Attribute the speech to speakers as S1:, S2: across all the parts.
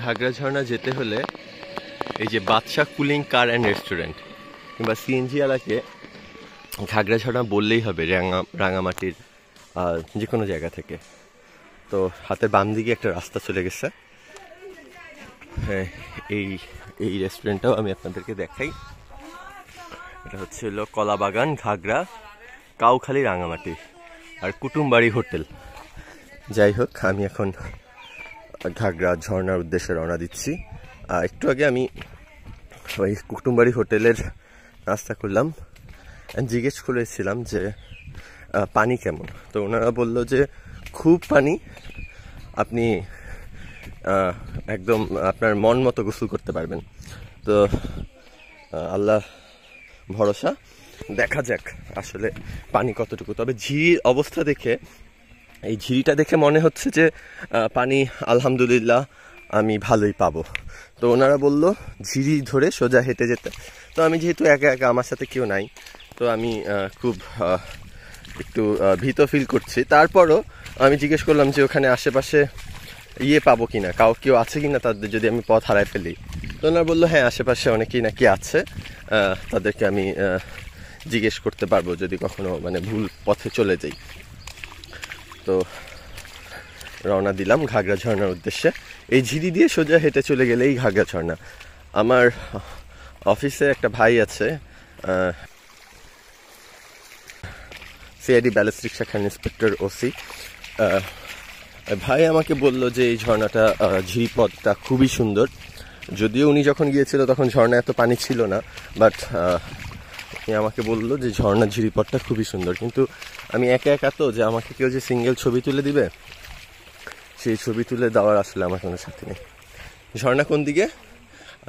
S1: ঘাগড়া ঝর্ণা যেতে হলে এই যে বাদশাহ কুলিং কার অ্যান্ড রেস্টুরেন্ট কিংবা সিএনজি আলাকে ঘাগড়া ঝর্ণা বললেই হবে রাঙামাটির যে কোনো জায়গা থেকে। তো হাতের বাম দিকে একটা রাস্তা চলে গেছে। হ্যাঁ, এই রেস্টুরেন্টটাও আমি আপনাদেরকে দেখাই। এটা হচ্ছে হলো কলাবাগান ঘাগড়া কাউখালী রাঙামাটি আর কুটুমবাড়ি হোটেল। যাই হোক, আমি এখন ঘাগড়া ঝর্ণার উদ্দেশ্যে রওনা দিচ্ছি। একটু আগে আমি ওই কুটুমবাড়ি হোটেলের নাস্তা করলাম, জিজ্ঞেস করেছিলাম যে পানি কেমন। তো ওনারা বললো যে খুব পানি, আপনি একদম আপনার মন মতো গোসল করতে পারবেন। তো আল্লাহ ভরসা, দেখা যাক আসলে পানি কতটুকু। তবে ঝিরির অবস্থা দেখে, এই ঝিরিটা দেখে মনে হচ্ছে যে পানি আলহামদুলিল্লাহ আমি ভালোই পাবো। তো ওনারা বললো ঝিরি ধরে সোজা হেঁটে যেতে। তো আমি যেহেতু একা একা, আমার সাথে কেউ নাই, তো আমি খুব একটু ভীত ফিল করছি। তারপরও আমি জিজ্ঞেস করলাম যে ওখানে আশেপাশে পাবো কিনা, কেউ আছে কিনা তাদের, যদি আমি পথ হারাই ফেলি। তো ওনারা বললো হ্যাঁ, আশেপাশে অনেকেই নাকি আছে, তাদেরকে আমি জিজ্ঞেস করতে পারবো যদি কখনো মানে ভুল পথে চলে যাই। তো রওনা দিলাম ঘাগড়া ঝর্ণার উদ্দেশ্যে। এই ঝিরি দিয়ে সোজা হেঁটে চলে গেলেই ঘাগড়া ঝর্ণা। আমার অফিসে একটা ভাই আছে, সিআইডি ব্যালিস্টিক শাখার ইন্সপেক্টর ওসি ভাই আমাকে বললো যে এই ঝর্ণাটা, ঝিরিপথটা খুবই সুন্দর। যদিও উনি যখন গিয়েছিল তখন ঝর্ণা এত পানি ছিল না, বাট আমাকে বললো যে ঝর্ণা ঝিরিপথটা খুবই সুন্দর। কিন্তু আমি একা একা, তো যে আমাকে কেউ যে সিঙ্গেল ছবি তুলে দিবে, সেই ছবি তুলে দেওয়ার আসলে আমার কোনো সাথে নেই। ঝর্ণা কোন দিকে?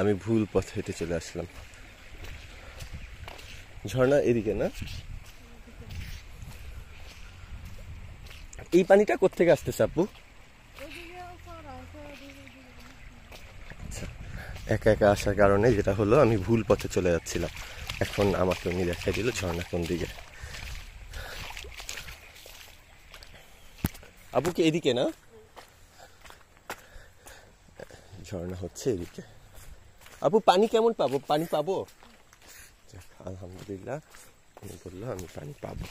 S1: আমি ভুল পথে হেঁটে চলে আসলাম। ঝর্ণা এদিকে না? এই পানিটা কোত্থেকে আসতেছে আপু? আচ্ছা, একা একা আসার কারণে যেটা হলো, আমি ভুল পথে চলে যাচ্ছিলাম। এখন আমাকে উনি দেখাই দিল ঝর্ণা কোন দিকে। আপু কি এদিকে না? ঝর্ণা হচ্ছে এদিকে। আপু পানি কেমন পাবো? পানি পাবো? আলহামদুলিল্লাহ, উনি বললো আমি পানি পাবো।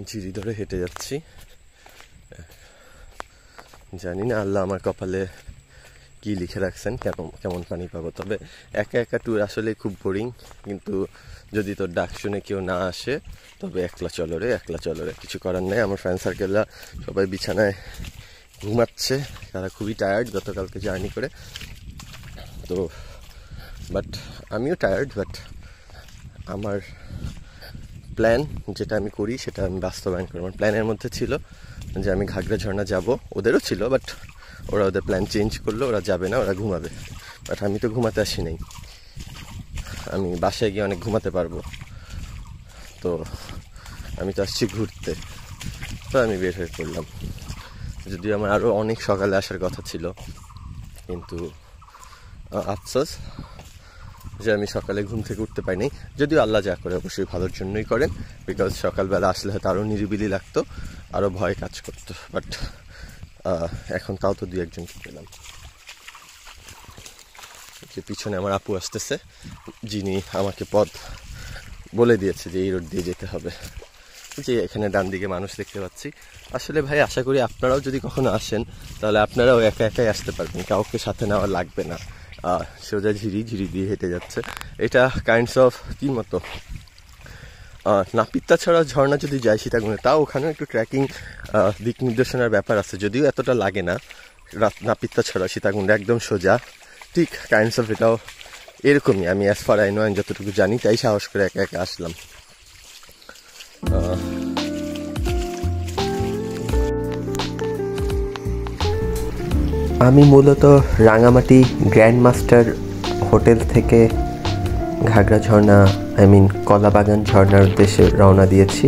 S1: ঝিরি ধরে হেঁটে যাচ্ছি, জানি না আল্লাহ আমার কপালে কি লিখে রাখছেন, কেমন পানি পাবো। তবে একা একা ট্যুর আসলে খুব বোরিং, কিন্তু যদি তোর ডাক শুনে কেউ না আসে তবে একলা চলো রে, কিছু করার নেই। আমার ফ্রেন্ড সার্কেলরা সবাই বিছানায় ঘুমাচ্ছে, তারা খুবই টায়ার্ড গতকালকে জার্নি করে। তো বাট আমিও টায়ার্ড, বাট আমার প্ল্যান যেটা আমি করি সেটা আমি বাস্তবায়ন করি। আমার প্ল্যানের মধ্যে ছিল যে আমি ঘাগড়া ঝর্ণা যাব, ওদেরও ছিল, বাট ওরা ওদের প্ল্যান চেঞ্জ করলো, ওরা যাবে না, ওরা ঘুমাবে। বাট আমি তো ঘুমাতে আসি নাই, আমি বাসায় গিয়ে অনেক ঘুমাতে পারবো। তো আমি তো আসছি ঘুরতে, তো আমি বের হয়ে পড়লাম। যদিও আমার আরও অনেক সকালে আসার কথা ছিল, কিন্তু আফসোস যে আমি সকালে ঘুম থেকে উঠতে পারিনি। যদিও আল্লাহ যা করে অবশ্যই ভালোর জন্যই করেন, বিকজ সকালবেলা আসলে হয়তো আরও নিরিবিলি লাগতো, আরও ভয় কাজ করতো। বাট এখন তাও তো 2-1জনকে পেলাম। যে পিছনে আমার আপু আসতেছে, যিনি আমাকে পথ বলে দিয়েছে যে এই রোড দিয়ে যেতে হবে। যে এখানে ডান দিকে মানুষ দেখতে পাচ্ছি। আসলে ভাই, আশা করি আপনারাও যদি কখনো আসেন তাহলে আপনারাও একা একাই আসতে পারবেন, কাউকে সাথে নেওয়া লাগবে না। সোজা ঝিরি দিয়ে হেঁটে যাচ্ছে। এটা কাইন্ডস অফ কি মতো, নাপিতা ছাড়া ঝর্ণা যদি যায় সীতাকুণ্ডে, তাও ওখানেও একটু ট্রেকিং দিক নির্দেশনার ব্যাপার আছে, যদিও এতটা লাগে না। নাপিতা ছাড়া সীতাকুণ্ডে একদম সোজা, ঠিক কাইন্ডস অফ এটাও এরকমই। আমি অ্যাজ ফার আই নো, যতটুকু জানি, তাই সাহস করে একা একা আসলাম।
S2: আমি মূলত রাঙামাটি গ্র্যান্ড মাস্টার হোটেল থেকে ঘাগড়া ঝর্ণা, কলাবাগান ঝর্ণার উদ্দেশ্যে রওনা দিয়েছি।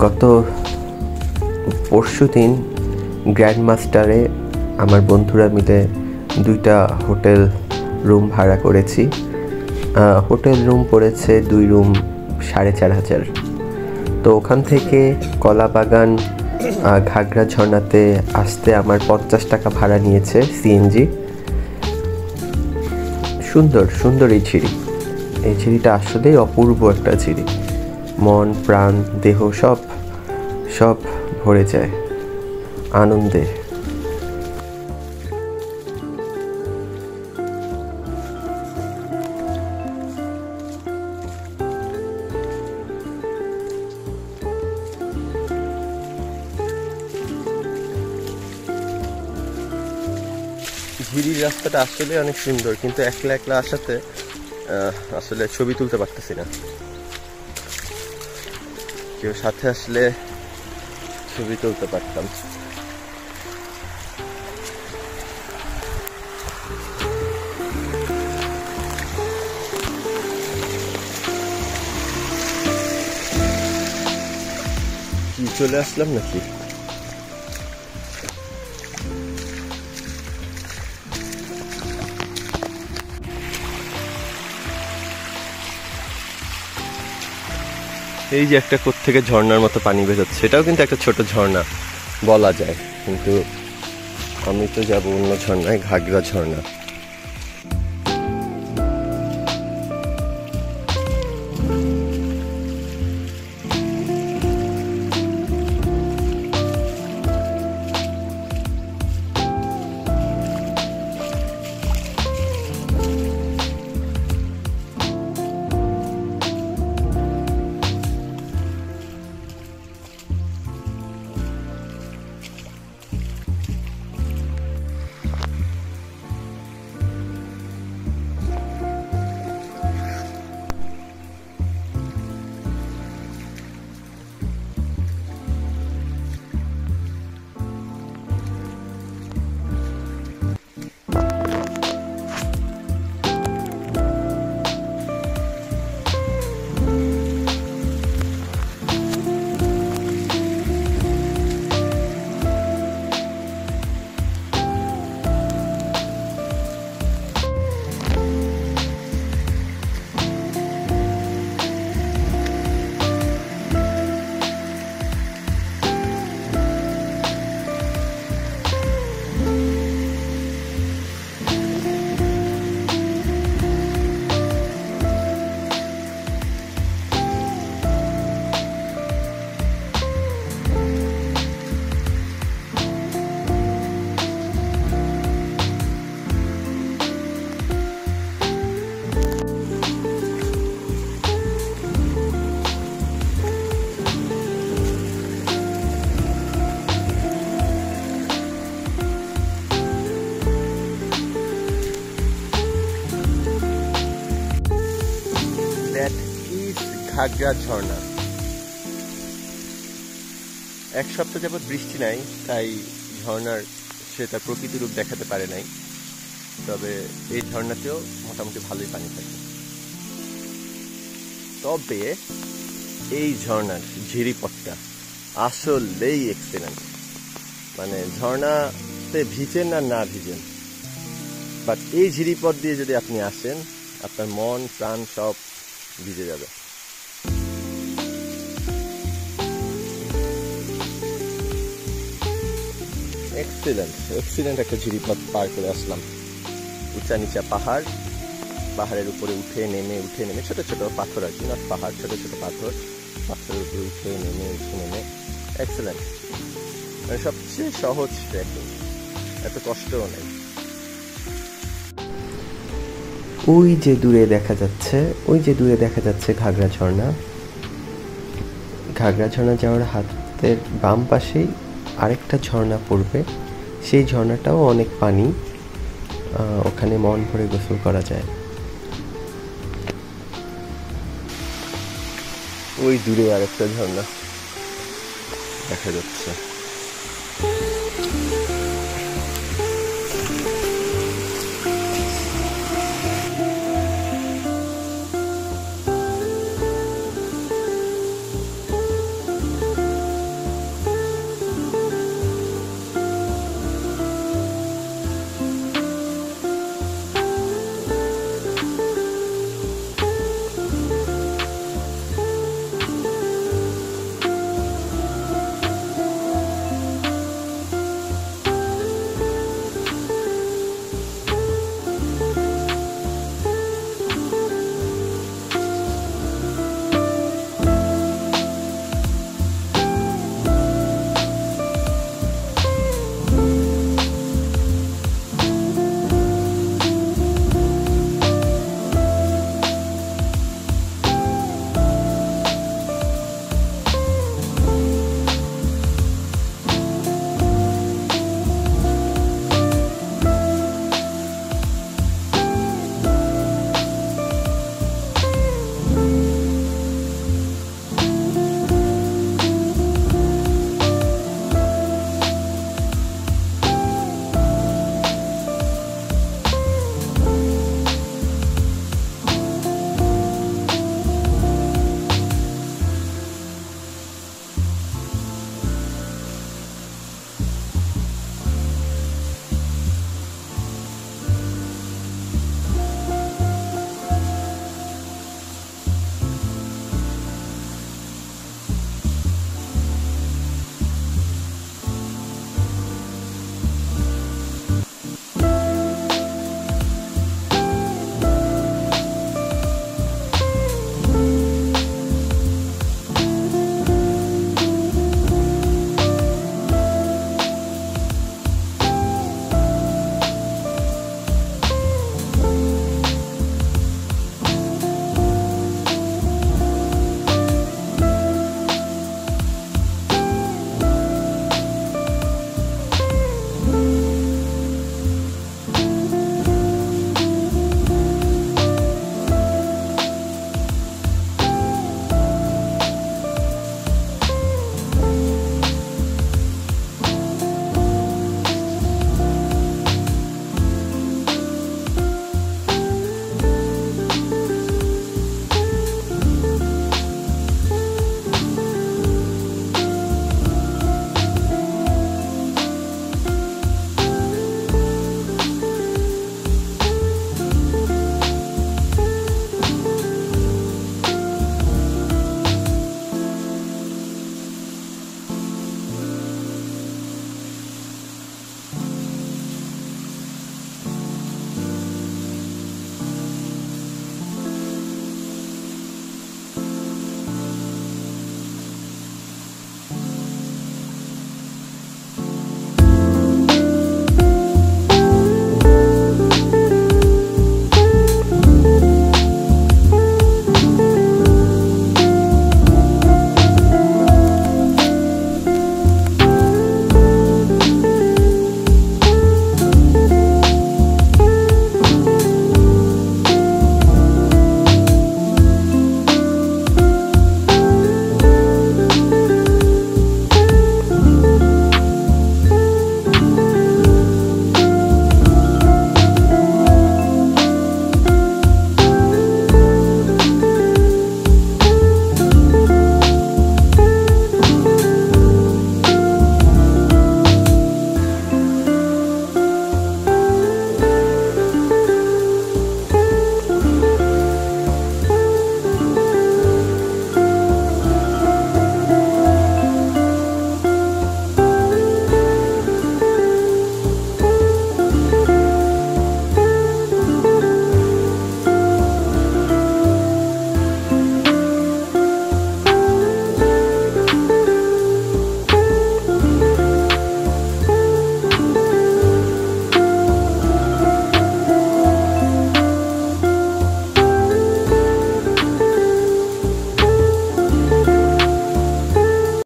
S2: গত পরশুদিন গ্র্যান্ড মাস্টারে আমার বন্ধুরা মিলে 2টা হোটেল রুম ভাড়া করেছি। হোটেল রুম পড়েছে 2 রুম 4,500। তো ওখান থেকে কলাবাগান ঘাগড়া ঝর্ণাতে আসতে আমার 50 টাকা ভাড়া নিয়েছে সিএনজি। সুন্দর সুন্দর এই ঝিরিটা আসলেই অপূর্ব একটা ঝিরি। মন প্রাণ দেহ সব ভরে যায় আনন্দে।
S1: ঝিরির রাস্তাটা আসলে অনেক সুন্দর, কিন্তু একলা একলা আসাতে আসলে ছবি তুলতে পারতেছি না। কেউ সাথে আসলে ছবি তুলতে পারতাম। কি চলে আসলাম নাকি? এই যে একটা কোত্থেকে ঝর্ণার মতো পানি বেরোচ্ছে, এটাও কিন্তু একটা ছোট ঝর্ণা বলা যায়, কিন্তু আমি তো যাবো অন্য ঝর্ণায়, ঘাগড়া ঝর্ণা। That is ঘাগড়া ঝর্ণা। এক সপ্তাহ যাবৎ বৃষ্টি নাই, তাই ঝর্ণার সে তার প্রকৃতি রূপ দেখাতে পারে নাই, তবে এই ঝর্ণাতেও মোটামুটি ভালোই পানি থাকে। তবে এই ঝর্ণার ঝিরিপথটা আসলেই এক্সেলেন্ট। মানে ঝর্ণাতে ভিজেন আর না ভিজেন, বাট এই ঝিরিপথ দিয়ে যদি আপনি আসেন, আপনার মন প্রাণ সব ভিজে যাবে। এক্সিলেন্ট একটা ঝিরিপথ পার করে আসলাম। উঁচা নিচা পাহাড়, পাহাড়ের উপরে উঠে নেমে ছোট ছোট পাথর আর কি, নট পাহাড়, ছোট ছোট পাথরের উপরে উঠে নেমে এক্সিলেন্ট। মানে সবচেয়ে সহজ ট্রেকিং, এত কষ্টও নেই।
S2: ওই যে দূরে দেখা যাচ্ছে ঘাগড়া ঝর্ণা। ঘাগড়া ঝর্ণা যাওয়ার হাতের বাম পাশেই আরেকটা ঝর্ণা পড়বে। সেই ঝর্ণাটাও অনেক পানি, ওখানে মন ভরে গোসল করা যায়।
S1: ওই দূরে আরেকটা ঝর্ণা দেখা যাচ্ছে।